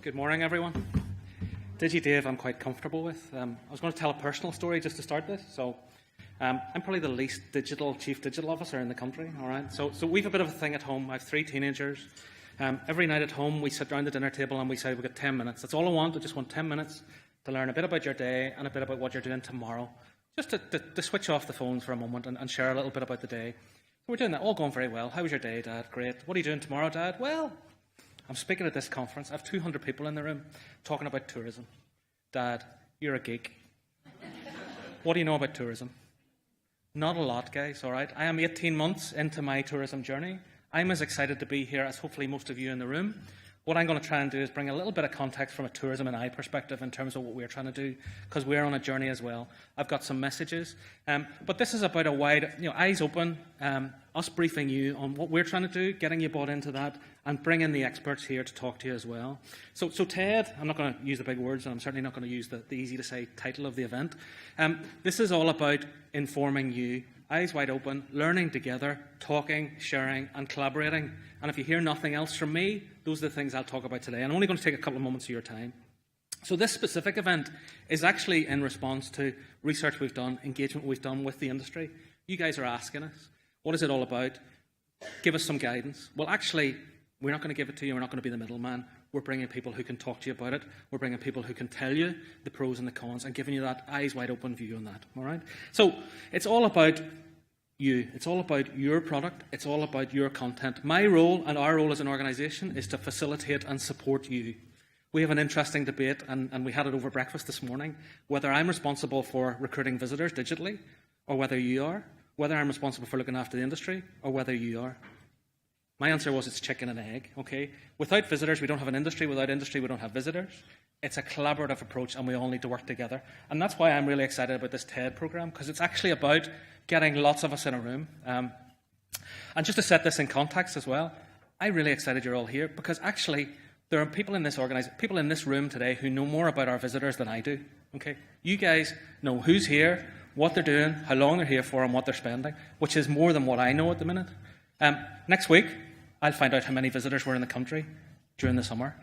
Good morning, everyone. Dave, I'm quite comfortable with. I was going to tell a personal story just to start this. So, I'm probably the least chief digital officer in the country. All right. So we've a bit of a thing at home. I have 3 teenagers. Every night at home, we sit around the dinner table and we say we've got 10 minutes. That's all I want. I just want 10 minutes to learn a bit about your day and a bit about what you're doing tomorrow. Just to switch off the phones for a moment and share a little bit about the day. So we're doing that. All going very well. How was your day, Dad? Great. What are you doing tomorrow, Dad? Well, I'm speaking at this conference. I have 200 people in the room talking about tourism. Dad, you're a geek. What do you know about tourism? Not a lot, guys, all right? I am 18 months into my tourism journey. I'm as excited to be here as hopefully most of you in the room. What I'm going to try and do is bring a little bit of context from a tourism and I perspective in terms of what we're trying to do, because we're on a journey as well. I've got some messages, but this is about a wide, eyes open, us briefing you on what we're trying to do, getting you bought into that, and bringing the experts here to talk to you as well. So Ted, I'm not going to use the big words, and I'm certainly not going to use the easy-to-say title of the event. This is all about informing you, eyes wide open, learning together, talking, sharing, and collaborating. And if you hear nothing else from me, those are the things I'll talk about today. And I'm only going to take a couple of moments of your time. So this specific event is actually in response to research we've done, engagement we've done with the industry. You guys are asking us, what is it all about? Give us some guidance. Well, actually, we're not going to give it to you. We're not going to be the middleman. We're bringing people who can talk to you about it. We're bringing people who can tell you the pros and the cons and giving you that eyes wide open view on that. All right? So it's all about you. It's all about your product. It's all about your content. My role and our role as an organisation is to facilitate and support you. We have an interesting debate, and we had it over breakfast this morning, whether I'm responsible for recruiting visitors digitally or whether you are, whether I'm responsible for looking after the industry or whether you are. My answer was it's chicken and egg, okay? Without visitors, we don't have an industry. Without industry, we don't have visitors. It's a collaborative approach, and we all need to work together. And that's why I'm really excited about this TED program, because it's actually about getting lots of us in a room. And just to set this in context as well, I'm really excited you're all here, because actually there are people in this room today who know more about our visitors than I do, okay? You guys know who's here, what they're doing, how long they're here for, and what they're spending, which is more than what I know at the minute. Next week, I'll find out how many visitors were in the country during the summer.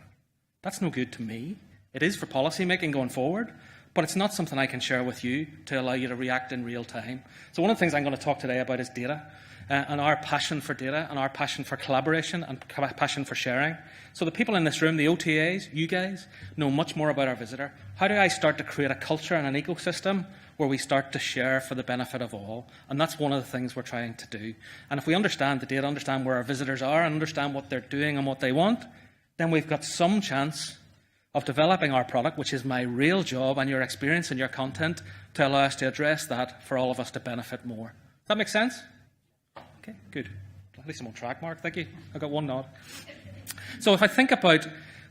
That's no good to me. It is for policy making going forward, but it's not something I can share with you to allow you to react in real time. So one of the things I'm going to talk today about is data, and our passion for data, and our passion for collaboration, and passion for sharing. So the people in this room, the OTAs, you guys, know much more about our visitor. How do I start to create a culture and an ecosystem where we start to share for the benefit of all? And that's one of the things we're trying to do. And if we understand the data, understand where our visitors are, and understand what they're doing and what they want, then we've got some chance of developing our product, which is my real job, and your experience and your content, to allow us to address that for all of us to benefit more. Does that make sense? Okay, good. At least I'm on track, Mark. Thank you. I got one nod. So if I think about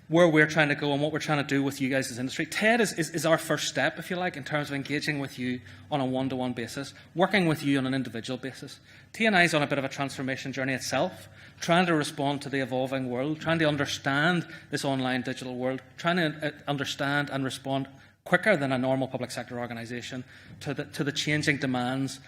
where we're trying to go and what we're trying to do with you guys as industry, TED is our first step, if you like, in terms of engaging with you on a one-to-one basis, working with you on an individual basis. T&I is on a bit of a transformation journey itself, trying to respond to the evolving world, trying to understand this online digital world, trying to understand and respond quicker than a normal public sector organisation to the changing demands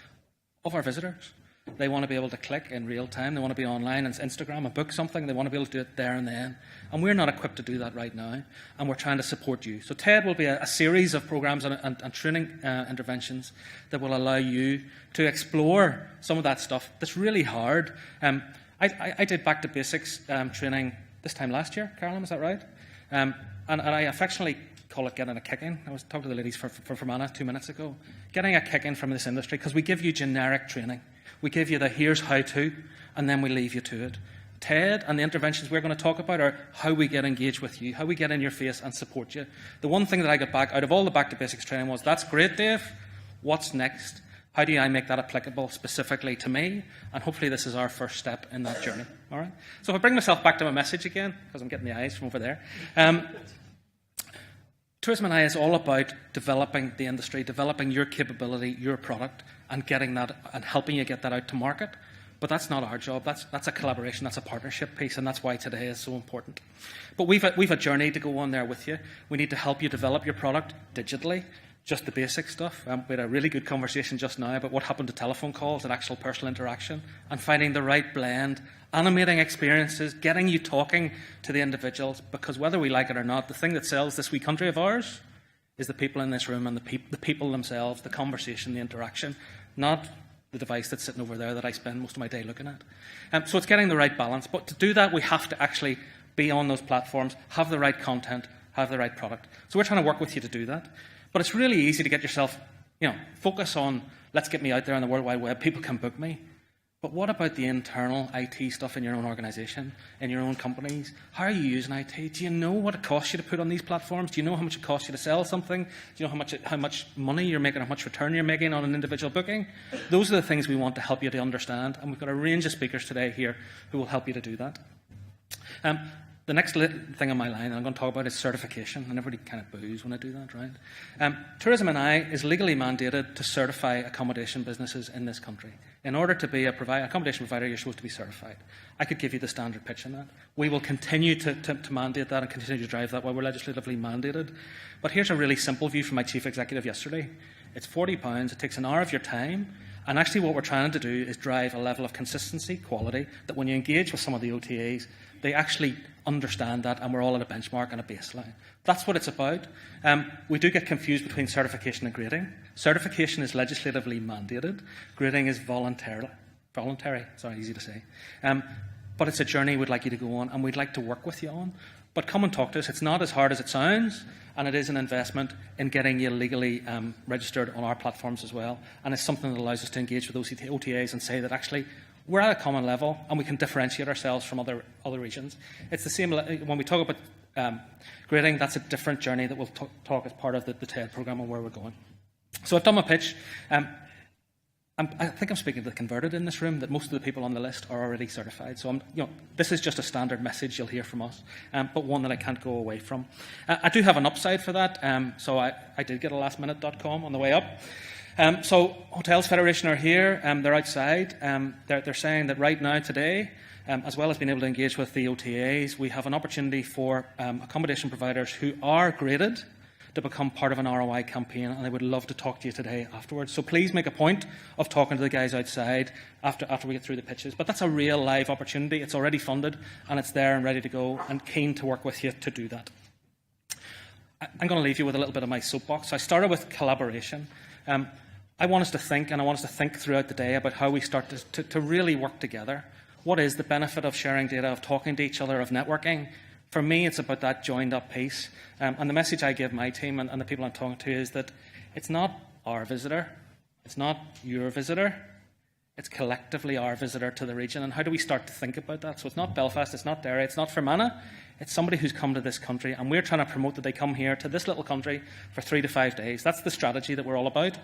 of our visitors. They want to be able to click in real time. They want to be online on Instagram and book something. They want to be able to do it there and then. And we're not equipped to do that right now. And we're trying to support you. So TED will be a series of programs and training interventions that will allow you to explore some of that stuff that's really hard. I did back to basics training this time last year, Carolyn, is that right? And I affectionately call it getting a kick-in. I was talking to the ladies from Anna 2 minutes ago. Getting a kick-in from this industry, because we give you generic training. We give you the here's how to, and then we leave you to it. TED and the interventions we're going to talk about are how we get engaged with you, how we get in your face and support you. The one thing that I got back out of all the back to basics training was, that's great, Dave. What's next? How do I make that applicable specifically to me? And hopefully this is our first step in that journey. All right. So if I bring myself back to my message again, because I'm getting the eyes from over there. Tourism and I is all about developing the industry, developing your capability, your product, and getting that and helping you get that out to market. But that's not our job. That's a collaboration. That's a partnership piece, and that's why today is so important. But we've a journey to go on there with you. We need to help you develop your product digitally, just the basic stuff. We had a really good conversation just now about what happened to telephone calls and actual personal interaction, and finding the right blend, animating experiences, getting you talking to the individuals, because whether we like it or not, the thing that sells this wee country of ours is the people in this room and the people themselves, the conversation, the interaction, not the device that's sitting over there that I spend most of my day looking at. So it's getting the right balance. But to do that, we have to actually be on those platforms, have the right content, have the right product. So we're trying to work with you to do that. But it's really easy to get yourself, focus on, let's get me out there on the World Wide Web, people can book me. But what about the internal IT stuff in your own organisation, in your own companies? How are you using IT? Do you know what it costs you to put on these platforms? Do you know how much it costs you to sell something? Do you know how much money you're making, how much return you're making on an individual booking? Those are the things we want to help you to understand, and we've got a range of speakers today here who will help you to do that. The next thing on my line I'm going to talk about is certification, and everybody kind of boos when I do that, right? Tourism and I is legally mandated to certify accommodation businesses in this country. In order to be a accommodation provider, you're supposed to be certified. I could give you the standard pitch on that. We will continue to mandate that and continue to drive that while we're legislatively mandated. But here's a really simple view from my chief executive yesterday. It's £40, it takes an hour of your time, and actually what we're trying to do is drive a level of consistency, quality, that when you engage with some of the OTAs, they actually understand that, and we're all at a benchmark and a baseline. That's what it's about. We do get confused between certification and grading. Certification is legislatively mandated. Grading is voluntary. Sorry, easy to say. But it's a journey we'd like you to go on, and we'd like to work with you on. But come and talk to us. It's not as hard as it sounds, and it is an investment in getting you legally registered on our platforms as well. And it's something that allows us to engage with those OTAs and say that actually we're at a common level and we can differentiate ourselves from other regions. It's the same when we talk about grading. That's a different journey that we'll talk as part of the TED programme and where we're going. So I've done my pitch. I think I'm speaking to the converted in this room, that most of the people on the list are already certified. So this is just a standard message you'll hear from us, but one that I can't go away from. I do have an upside for that. So I did get a lastminute.com on the way up. So Hotels Federation are here. They're outside. They're saying that right now, today, as well as being able to engage with the OTAs, we have an opportunity for accommodation providers who are graded to become part of an ROI campaign, and I would love to talk to you today afterwards. So please make a point of talking to the guys outside after we get through the pitches. But that's a real live opportunity. It's already funded, and it's there and ready to go, and keen to work with you to do that. I'm going to leave you with a little bit of my soapbox. I started with collaboration. I want us to think, and I want us to think throughout the day about how we start to really work together. What is the benefit of sharing data, of talking to each other, of networking? For me, it's about that joined-up piece. And the message I give my team and the people I'm talking to is that it's not our visitor, it's not your visitor, it's collectively our visitor to the region. And how do we start to think about that? So it's not Belfast, it's not Derry, it's not Fermanagh. It's somebody who's come to this country, and we're trying to promote that they come here to this little country for 3 to 5 days. That's the strategy that we're all about.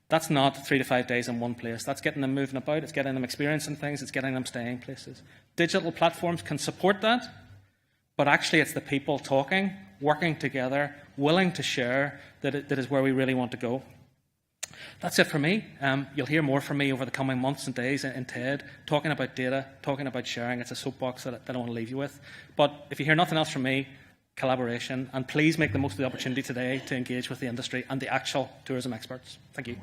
That's not 3 to 5 days in one place. That's getting them moving about. It's getting them experiencing things. It's getting them staying places. Digital platforms can support that, but actually it's the people talking, working together, willing to share that is where we really want to go. That's it for me. You'll hear more from me over the coming months and days in TED, talking about data, talking about sharing. It's a soapbox that I want to leave you with. But if you hear nothing else from me, collaboration, and please make the most of the opportunity today to engage with the industry and the actual tourism experts. Thank you.